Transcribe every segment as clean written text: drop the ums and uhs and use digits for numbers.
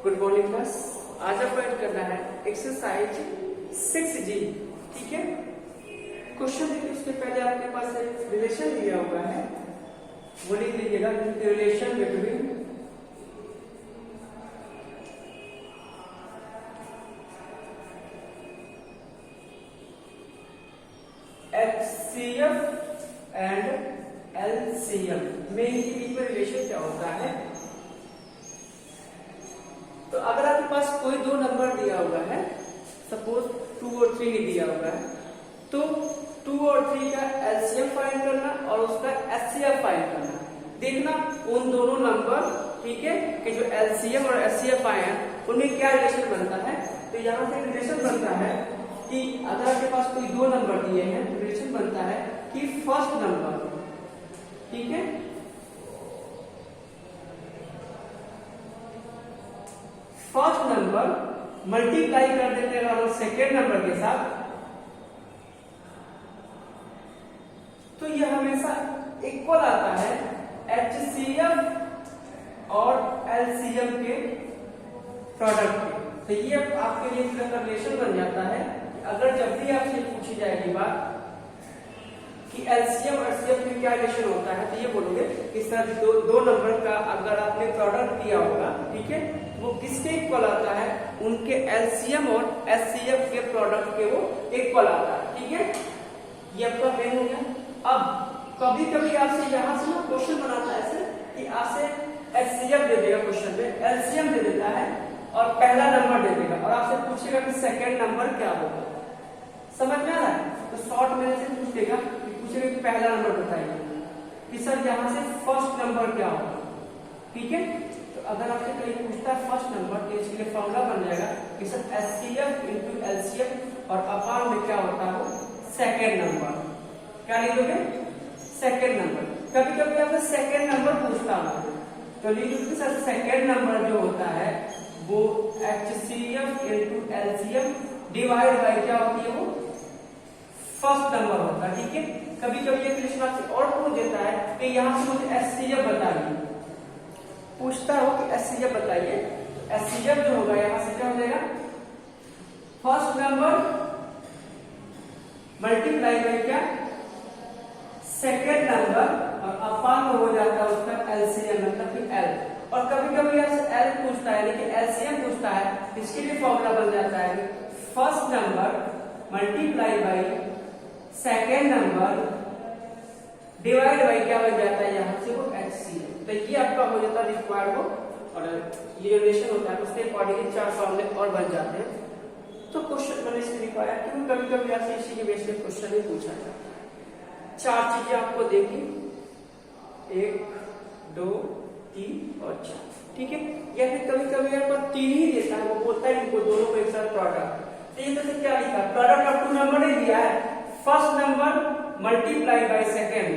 Good morning class. आज आपको add करना है एक्सरसाइज 6G। ठीक है, क्वेश्चन देखिए, उसके पहले आपके पास एक रिलेशन दिया हुआ है, वो लिख लीजिएगा। Relation between HCF and LCM में इनके बीच में रिलेशन क्या होता है। तो अगर आपके पास कोई दो नंबर दिया हुआ है, सपोज 2 और 3 दिया हुआ है, तो 2 और 3 का एलसीएम फाइंड करना और उसका एचसीएफ फाइंड करना। देखना उन दोनों नंबर, ठीक है, कि जो एलसीएम और एचसीएफ आए हैं उनमें क्या रिलेशन बनता है। तो यहाँ से रिलेशन बनता है कि अगर आपके पास कोई दो नंबर दिए हैं तो रिलेशन बनता है कि फर्स्ट नंबर, ठीक है, फर्स्ट नंबर मल्टीप्लाई कर देते हैं सेकेंड नंबर के साथ, तो यह हमेशा इक्वल आता है HCF और LCM के प्रोडक्ट के। तो ये आपके लिए इसका रिलेशन बन जाता है कि अगर जब भी आपसे पूछी जाएगी बात कि LCM और HCF में क्या रिलेशन होता है, तो ये बोलोगे कि सर दो नंबर का अगर आपने प्रोडक्ट दिया होगा, ठीक है, वो किसके इक्वल आता है, उनके LCM और HCF के प्रोडक्ट के वो इक्वल आता है। ठीक है, ये आपका मेन हो गया। अब कभी कभी आपसे यहाँ से ना क्वेश्चन बनाता है ऐसे कि आपसे HCF दे देगा क्वेश्चन में, LCM दे देता है और पहला नंबर दे देगा और आपसे पूछेगा कि सेकंड नंबर क्या होगा। समझ में आ रहा है? तो शॉर्ट में से पूछेगा कि पहला नंबर बताइए कि सर यहाँ से फर्स्ट नंबर क्या होगा। ठीक है, तो अगर आपसे कहीं पूछता है फर्स्ट नंबर, तो इसके लिए फॉर्मूला बन जाएगा कि सर HCF into LCM और अपान में क्या होता है सेकेंड नंबर। क्या लिखोगे? Second number. कभी कभी आपसे सेकेंड नंबर पूछता है तो लिखोगे सर सेकेंड नंबर जो होता है वो HCF into LCM divide by क्या होती है, वो फर्स्ट नंबर होता है। ठीक है, कभी कभी ये क्वेश्चन आपसे और पूछ देता है कि यहाँ से मुझे HCF बताइए, पूछता हो कि HCF बताइए। HCF जो होगा यहाँ से क्या हो जाएगा, फर्स्ट नंबर मल्टीप्लाई बाय क्या, सेकेंड नंबर, और अपान में हो जाता है उसका LCM मतलब कि L। और कभी कभी आपसे L पूछता है लेकिन LCM पूछता है, इसके लिए फॉर्मूला बन जाता है first number multiply by second number divide by क्या बन जाता है यहाँ से वो HCF। तो ये आपका हो जाता है रिक्वायर्ड वो, और ये रिलेशन होता है उसके अकॉर्डिंग चार फॉर्मूले और बन जाते हैं। तो क्वेश्चन मैंने इसलिए लिखवाया क्योंकि कभी कभी आपसे इसी के बेस पे क्वेश्चन ही पूछा जाता है। चार चीजें आपको देखी, 1 2 3 और 4। ठीक है, या फिर कभी कभी आपको 3 ही देता है, वो बोलता है इनको दोनों को एक साथ प्रोडक्ट। तो ये तो क्या लिखा, प्रोडक्ट ऑफ 2 नंबर नहीं दिया है, first number multiply by second,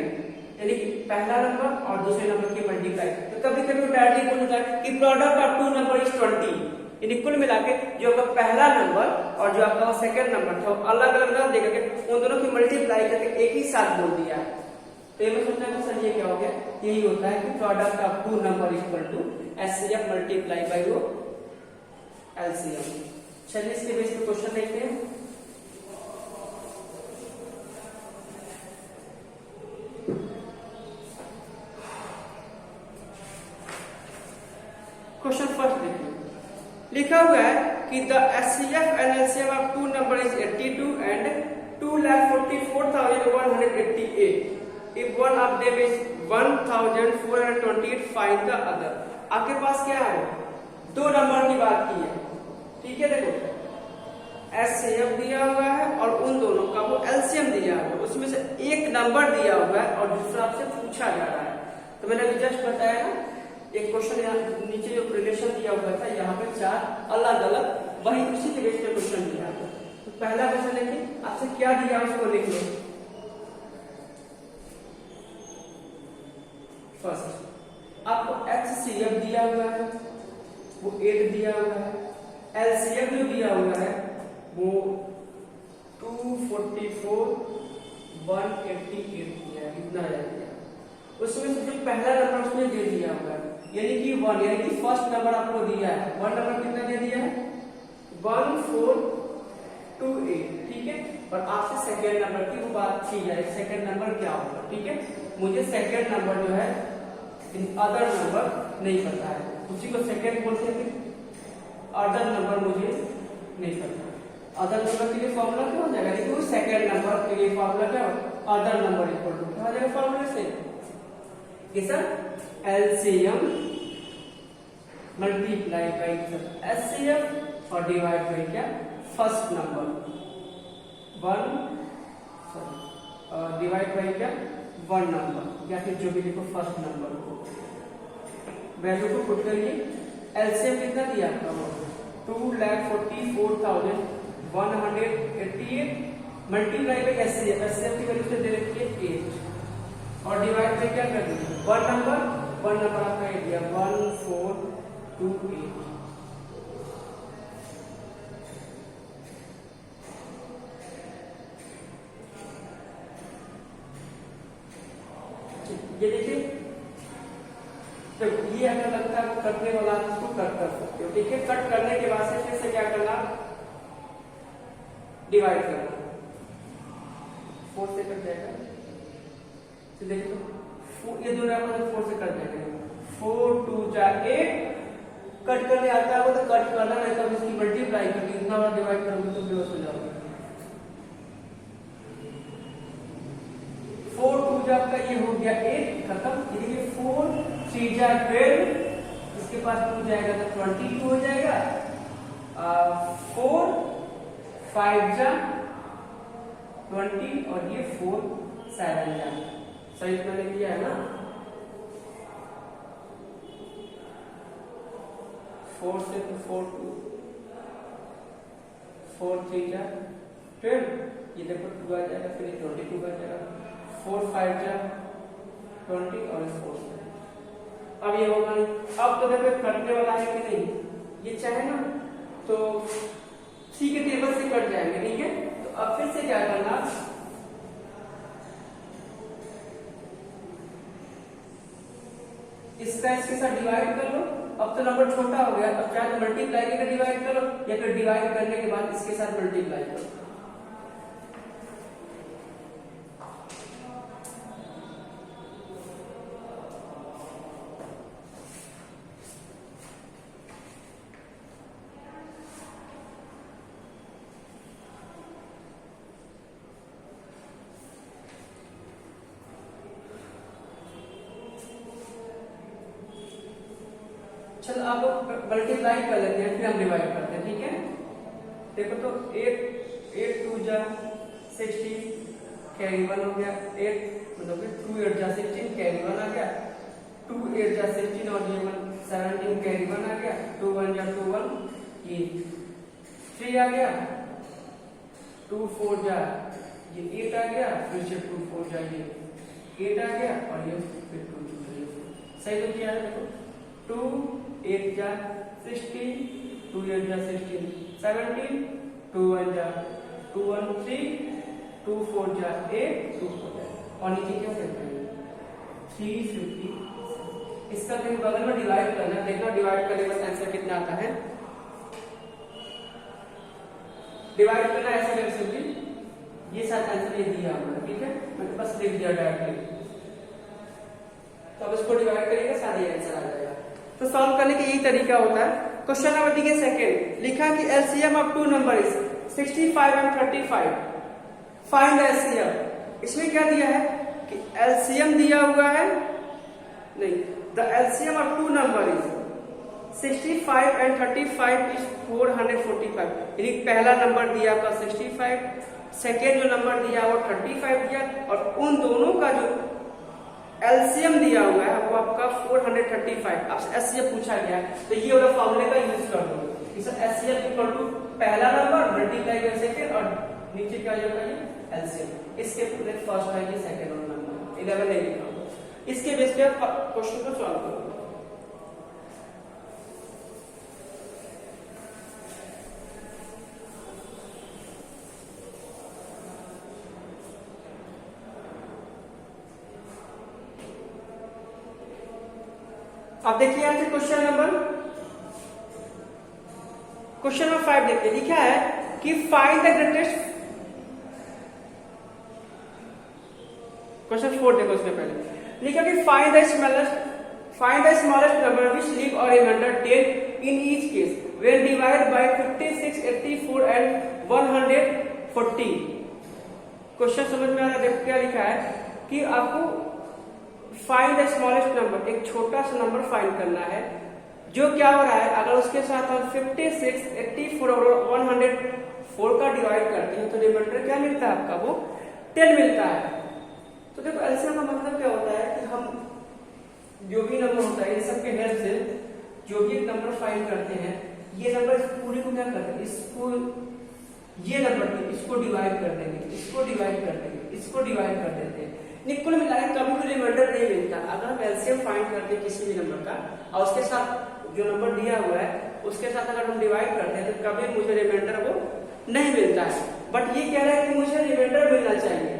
यानी कि पहला नंबर और दूसरे नंबर की मल्टीप्लाई। तो कभी कभी डायरेक्टली बोल देता है कि प्रोडक्ट ऑफ 2 नंबर इज 20, यानी कुल मिला के जो आपका पहला नंबर और जो आपका सेकंड नंबर था अलग अलग ना देकर के उन दोनों की मल्टीप्लाई करके एक ही साथ बोल दिया है। तो ये मैं सोचता हूँ सर ये क्या हो गया, यही होता है कि product of 2 number equal to HCF multiply by वो LCM। चलिए इसके बेस पे क्वेश्चन देखते हैं। क्वेश्चन फर्स्ट देखिए, लिखा हुआ है कि the HCF and LCM of 2 number is 82 and 2,44,188. If one of them is 1,428, find the other. आपके पास क्या है, दो नंबर की बात की है। ठीक है, देखो HCF दिया हुआ है और उन दोनों का वो LCM दिया हुआ है, उसमें से एक नंबर दिया हुआ है और दूसरा आपसे पूछा जा रहा है। तो मैंने अभी जस्ट बताया ना, एक क्वेश्चन यहाँ नीचे जो रिलेशन दिया हुआ था, यहाँ पे 4 अलग अलग वही उसी के बेस पे क्वेश्चन दिया है। तो पहला क्वेश्चन देखिए, आपसे क्या दिया उसको लिख लो। फर्स्ट आपको HCF दिया हुआ है, वो 8 दिया हुआ है, LCM जो दिया हुआ है वो 244 188 दिया है, इतना दिया। उसमें से जो पहला नंबर उसने दे दिया हुआ है यानी कि 1, यानी कि फर्स्ट नंबर आपको दिया है 1 नंबर कितना दे दिया है 1428, ठीक है। और आपसे सेकेंड नंबर की वो बात की जाए, सेकेंड नंबर क्या होगा, ठीक है। मुझे सेकेंड नंबर जो है अदर नंबर नहीं पता है, उसी को सेकेंड बोलते हैं। अदर नंबर मुझे नहीं पता, अदर नंबर के लिए फॉर्मूला क्या हो जाएगा, देखो सेकेंड नंबर के लिए फॉर्मूला क्या हो, अदर नंबर इक्वल टू क्या हो जाएगा फॉर्मूला से कि sir LCM multiply by HCF और डिवाइड बाई क्या फर्स्ट नंबर 1 डिवाइड बाई क्या 1 नंबर, या फिर जो भी लिखो फर्स्ट नंबर को वैल्यू को पुट करिए। एलसीएम कितना दिया आपका 2,44,188 मल्टीप्लाई बाई एचसीएफ, एचसीएफ की वैल्यू से दे रखी है 8 और डिवाइड बाई क्या कर दीजिए 1 नंबर आपका ये दिया 1428। ये देखिए, तो ये अगर लगता है कटने वाला इसको कट कर सकते हो, ठीक है। कट करने के बाद फिर से क्या करना, डिवाइड करना, 4 से कट जाएगा, तो देखो ये दोनों आपको 4 से कट जाएगा, 4 2 जा 8, कट करने आता है तो कट करना, नहीं तो इसकी मल्टीप्लाई करके इतना बार डिवाइड करोगे तो बेहोश हो जाओगे। 4 2 जा आपका ये हो गया 8 खत्म, ये 4 3 जा 12, इसके पास 2 जाएगा तो 22 हो जाएगा, 4 5 जा 20 और ये 4 7 जा, सही मैंने किया है ना। 4 से 4 2 4 3 जा 12, ये देखो 2 आ जाएगा, फिर 22 आ जाएगा, 4 5 जा 20 और 4 7। अब ये होगा नहीं, अब तो देखो कटने वाला है कि नहीं, ये चाहे ना तो सी के टेबल से कट जाएंगे, ठीक है। तो अब फिर से क्या करना, इसका इसके साथ डिवाइड कर लो, अब तो नंबर छोटा हो गया, अब चाहे तो मल्टीप्लाई करके डिवाइड करो या फिर डिवाइड करने के बाद इसके साथ मल्टीप्लाई करो। चलो आप मल्टीप्लाई कर लेते हैं, फिर हम डिवाइड करते हैं, ठीक है। देखो तो 8 2 जा 16 कैरी 1 हो गया, 8 मतलब 2 8 जा 16 कैरी 1 आ गया, 2 8 जा 16 और ये 17 कैरी 1 आ गया, 2 1 जा 2 1 ये 3 आ गया, 2 4 जा ये 8 आ गया, फिर से 2 4 जा ये 8 आ गया और ये फिर 2 2 सही तो किया है। देखो 2 8 जा 16 2 8 जा 16 17 2 1 जा 2 1 3 2 4 जा 8 2 4 जा और नीचे क्या करते हैं 350। इसका कहीं बगल में डिवाइड करना, देखना डिवाइड करने का आंसर कितना आता है। डिवाइड करना ऐसे कर सिंपली, ये साथ आंसर ये दिया हमने, ठीक है, मैंने बस लिख दिया डायरेक्टली। तो अब इसको डिवाइड करिएगा सारा आंसर आ जाएगा। तो सॉल्व करने का यही तरीका होता है। क्वेश्चन नंबर देखिए सेकंड, लिखा कि LCM of two number is 65 and 35, find the LCM. इसमें क्या दिया है कि एलसीएम दिया हुआ है, नहीं, the LCM of two number is 65 and 35 is 445, यानी पहला नंबर दिया आपका 65, सेकेंड जो नंबर दिया वो 35 दिया, और उन दोनों का जो एलसीएम दिया हुआ है वो आपका 435, आपसे एचसीएफ पूछा गया है, तो ये वाला फॉर्मूले का यूज कर दो। एचसीएफ इक्वल टू पहला नंबर मल्टीप्लाई बाय सेकेंड और नीचे क्या होगा ये एलसीएम। इसके पूरे फर्स्ट है ये सेकेंड नंबर 11 नहीं लिखा होगा। इसके बेस पे आप क्वेश्चन को सॉल्व करो। अब देखिए यहां से क्वेश्चन नंबर 5 देखिए, लिखा है कि फाइंड द ग्रेटेस्ट, क्वेश्चन 4 देखो, उसमें पहले लिखा कि find the smallest number which leave और remainder 10 in each case when divide by 56, 84 and 140। Question समझ में आ रहा है? देखो क्या लिखा है कि आपको फाइंड द स्मॉलेस्ट नंबर, एक छोटा सा नंबर फाइंड करना है जो क्या हो रहा है, अगर उसके साथ हम 56, 84 और 104 का डिवाइड करते हैं तो रिमाइंडर क्या मिलता है आपका, वो 10 मिलता है। तो देखो एलसीएम का मतलब क्या होता है कि हम जो भी नंबर होता है इन सब के हेल्प से जो भी एक नंबर फाइंड करते हैं, ये नंबर पूरे को क्या करते हैं, इसको, ये नंबर इसको डिवाइड कर देंगे, इसको डिवाइड कर देंगे, इसको डिवाइड कर देते हैं, कुल मिलाकर कभी भी रिमाइंडर नहीं मिलता। अगर हम एलसीएम फाइंड करते हैं किसी भी नंबर का और उसके साथ जो नंबर दिया हुआ है उसके साथ अगर हम डिवाइड करते हैं तो कभी मुझे रिमाइंडर वो नहीं मिलता है। बट ये कह रहा है कि मुझे रिमाइंडर मिलना चाहिए,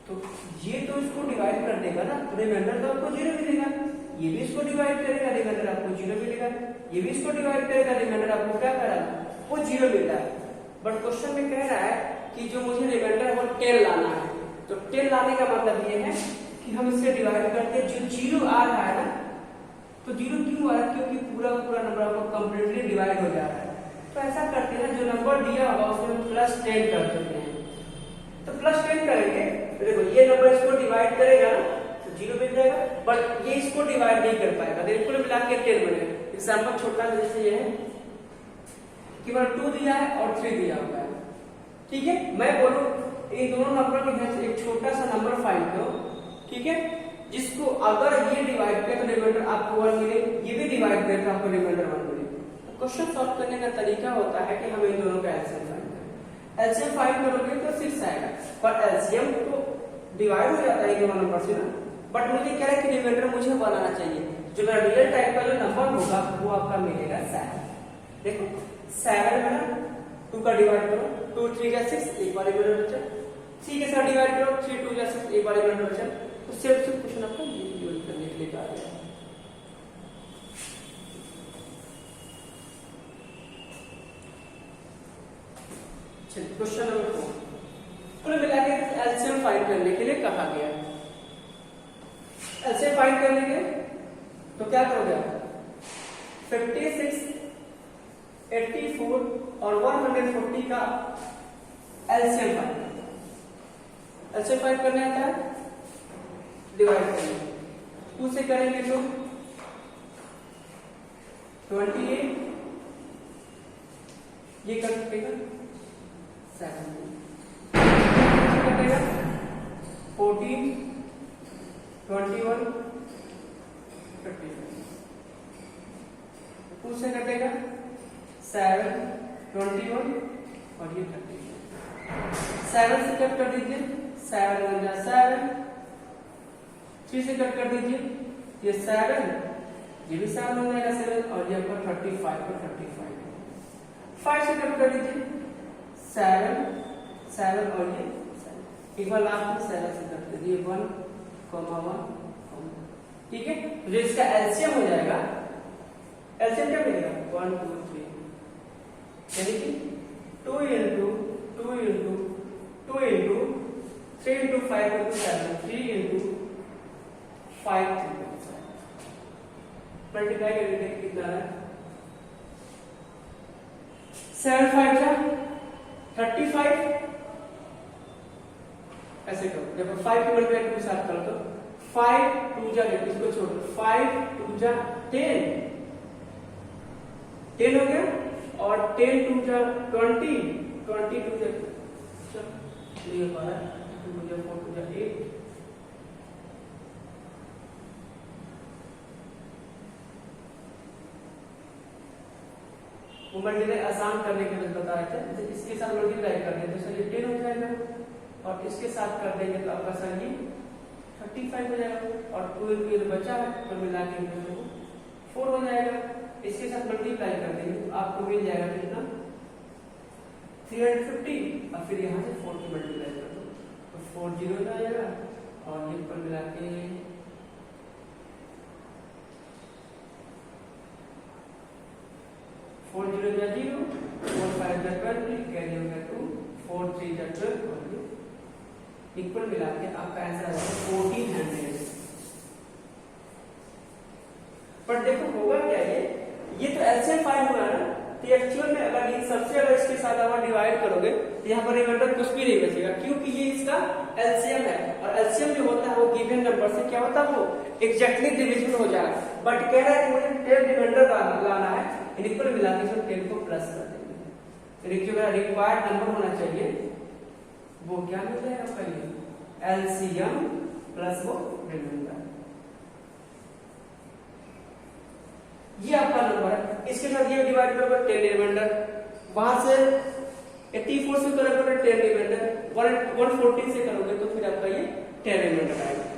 तो ये तो इसको डिवाइड कर देगा ना, तो रिमाइंडर तो आपको 0 मिलेगा, ये भी इसको डिवाइड करेगा, रिमाइंडर आपको 0 मिलेगा, ये भी इसको डिवाइड करेगा, रिमाइंडर आपको क्या करेगा, वो 0 मिलता है। बट क्वेश्चन में कह रहा है कि जो मुझे रिमाइंडर वो 10 लाना है, तो 10 लाने का मतलब ये है कि हम इससे डिवाइड करते हैं, जो 0 आ रहा है ना, तो 0 क्यों आ रहा है, क्योंकि पूरा पूरा नंबर आपको कंप्लीटली डिवाइड हो जा रहा है। तो ऐसा करते हैं, जो नंबर दिया होगा उसमें +10 कर देते हैं, तो +10 करेंगे, देखो ये नंबर इसको डिवाइड करेगा तो 0 मिल जाएगा, बट ये इसको डिवाइड नहीं कर पाएगा, तो कुल मिला के 10 बनेगा। एग्जाम्पल छोटा जैसे ये है कि 2 दिया है और 3 दिया हुआ है, ठीक है। मैं बोलूं इन दोनों नंबर के बीच एक छोटा सा नंबर फाइंड करो, ठीक है, जिसको अगर ये डिवाइड करे तो रिमाइंडर आपको 1 मिले, ये भी डिवाइड करे तो आपको रिमाइंडर 1 मिले। तो क्वेश्चन सॉल्व करने का तरीका होता है कि हम इन दोनों का एलसीएम फाइंड करें। एलसीएम फाइंड करोगे तो 6 आएगा, पर एलसीएम तो डिवाइड हो जाता है ये दोनों नंबर से ना, बट मुझे क्या है कि रिमाइंडर मुझे बनाना चाहिए, जो मेरा रियल टाइप का जो नंबर होगा वो आपका मिलेगा 7। देखो 7 में ना 2 का डिवाइड करो, 2 3 जा 6, एक बार रिमाइंडर बचा, 3 के साथ डिवाइड करो, 3 2 जा 6, एक बार रिमाइंडर बचा, तो सिर्फ क्वेश्चन आपका यूज करने के लिए आ गया। चलिए क्वेश्चन नंबर 4, कुल मिला के एलसीएम फाइंड करने के लिए कहा गया है। एलसीएम फाइंड करने के तो क्या करोगे आप, 56, 84 और 140 का एलसीएम फाइंड, एलसीएम फाइंड करने आता है, डिवाइड करेंगे, 2 से करेंगे तो 28, ये कर सकेगा 17, कटेगा 14, 21, 35, 2 से कटेगा 7, 21 और ये 30, 7 से कट कर दीजिए, 7 1 जा 7, 3 से कट कर दीजिए, ये 7, ये भी 7 हो जाएगा 7, और ये आपका 35 को 35, 5 से कट कर दीजिए, 7 7 और ये 7, एक बार लास्ट में 7 से कट कर दीजिए, 1 1, ठीक है। तो जो इसका एलसीएम हो जाएगा, एलसीएम क्या मिलेगा 1 2 3, यानी कि 2 into 2 into 2 into 3 into 5 into 7, 3 into 5 into 7, multiply करेंगे कितना है, 7 5 जा 35, ऐसे करो, देखो 5 की मल्टीप्लाई के साथ करो तो 5 2 जा, इसको छोड़ दो, 5 2 जा 10 हो गया, और 10 2 जा 20 22 जा, ये हमारा 2 जा 4 2 जा 8, वो मल्टीप्लाई आसान करने के लिए बता रहे थे, इसके साथ मल्टीप्लाई कर दें तो सर ये 10 हो जाएगा, और इसके साथ कर देंगे तो आपका सर ये 35 हो जाएगा, और 2 into बचा है तो मिला के 4 हो जाएगा, इसके साथ मल्टीप्लाई कर देंगे तो आपको मिल जाएगा कितना 350, और फिर यहाँ से 4 की मल्टीप्लाई कर दो तो 4 0 हो जाएगा, और ये पर मिला के 0 जा 0, 4 5 जा 20, कैरी हो गया 2, 4 3 जा 12, इक्वल मिला के आपका आंसर आ जाएगा 1400। पर देखो होगा क्या, ये तो एलसीएम फाइंड हुआ ना, तो एक्चुअल में अगर इन सबसे अगर इसके साथ आप डिवाइड करोगे तो यहाँ पर रिमाइंडर कुछ भी नहीं बचेगा, क्योंकि ये इसका एलसीएम है, और एलसीएम जो होता है वो गिवन नंबर से क्या होता है, वो एग्जैक्टली डिविजिबल हो जाएगा। बट कह रहा है कि मुझे 10 रिमाइंडर लाना है, इक्वल मिला के इसमें 10 को प्लस कर देंगे, तो जो रिक्वायर्ड नंबर होना चाहिए वो क्या मिल जाएगा, पहले एलसीएम प्लस वो रिमाइंडर, ये आपका नंबर है। इसके साथ ये डिवाइड करोगे 10 रिमाइंडर, वहां से 84 से करोगे 10 रिमाइंडर, 114 से करोगे तो फिर आपका ये 10 रिमाइंडर आएगा।